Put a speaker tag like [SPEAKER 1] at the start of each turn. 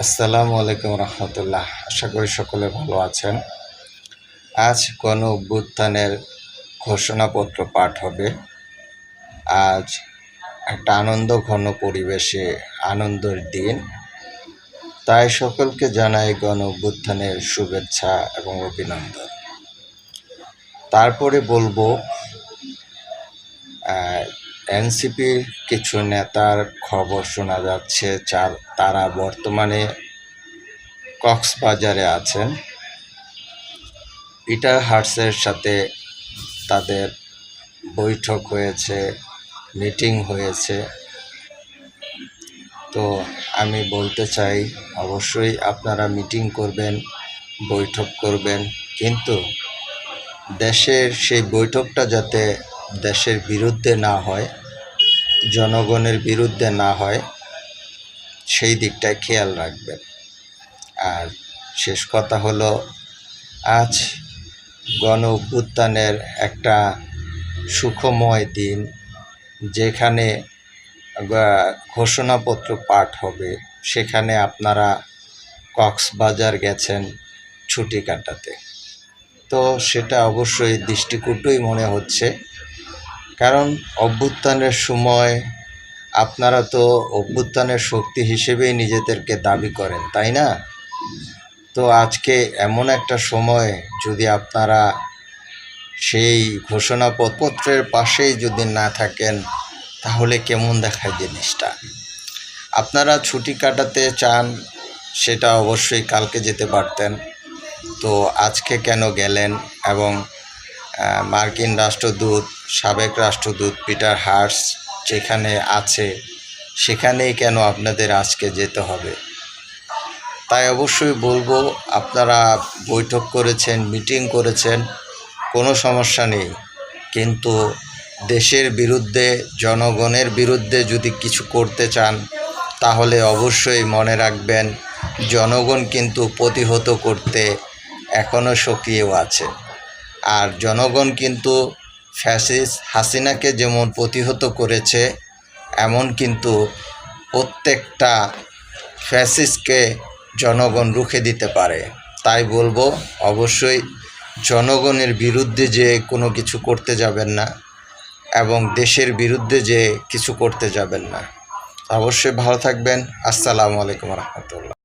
[SPEAKER 1] আসসালামু আলাইকুম রহমতুল্লাহ। আশা করি সকলে ভালো আছেন। আজ গণ অভ্যুত্থানের ঘোষণাপত্র পাঠ হবে। আজ একটা আনন্দঘন পরিবেশে আনন্দের দিন, তাই সকলকে জানাই গণ অভ্যুত্থানের শুভেচ্ছা এবং অভিনন্দন। তারপরে বলবো এনসিপির কিছু নেতার খবর শোনা যাচ্ছে, তারা বর্তমানে কক্সবাজারে আছেন। পিটার হার্টসের সাথে তাদের বৈঠক হয়েছে, মিটিং হয়েছে। তো আমি বলতে চাই, অবশ্যই আপনারা মিটিং করবেন, বৈঠক করবেন, কিন্তু দেশের সেই বৈঠকটা যাতে দেশের বিরুদ্ধে না হয়, জনগণের বিরুদ্ধে না হয়, সেই দিকটায় খেয়াল রাখবেন। আর শেষ কথা হলো, আজ গণ অভ্যুত্থানের একটা সুখময় দিন, যেখানে ঘোষণাপত্র পাঠ হবে। সেখানে আপনারা কক্সবাজার গেছেন ছুটি কাটাতে, তো সেটা অবশ্যই দৃষ্টিকটুই মনে হচ্ছে। কারণ অভ্যুত্থানের সময় আপনারা তো অভ্যুত্থানের শক্তি হিসেবেই নিজেদেরকে দাবি করেন, তাই না? তো আজকে এমন একটা সময়, যদি আপনারা সেই ঘোষণাপত্রের পাশেই যদি না থাকেন, তাহলে কেমন দেখায় জিনিসটা। আপনারা ছুটি কাটাতে চান, সেটা অবশ্যই কালকে যেতে পারতেন, তো আজকে কেন গেলেন? এবং মার্কিন রাষ্ট্রদূত, সাবেক রাষ্ট্রদূত পিটার হার্টস যেখানে আছে, সেখানেই কেন আপনাদের আজকে যেতে হবে? তাই অবশ্যই বলবো, আপনারা বৈঠক করেছেন, মিটিং করেছেন, কোনো সমস্যা নেই, কিন্তু দেশের বিরুদ্ধে, জনগণের বিরুদ্ধে যদি কিছু করতে চান, তাহলে অবশ্যই মনে রাখবেন, জনগণ কিন্তু প্রতিহত করতে এখনও সক্রিয় আছে। আর জনগণ কিন্তু ফ্যাসিস্ট হাসিনাকে যেমন প্রতিহত করেছে, এমন কিন্তু প্রত্যেকটা ফ্যাসিস্টকে জনগণ রুখে দিতে পারে। তাই বলবো, অবশ্যই জনগণের বিরুদ্ধে যে কোনো কিছু করতে যাবেন না, এবং দেশের বিরুদ্ধে যে কিছু করতে যাবেন না। অবশ্যই ভালো থাকবেন। আসসালামু আলাইকুম রহমতুল্লাহ।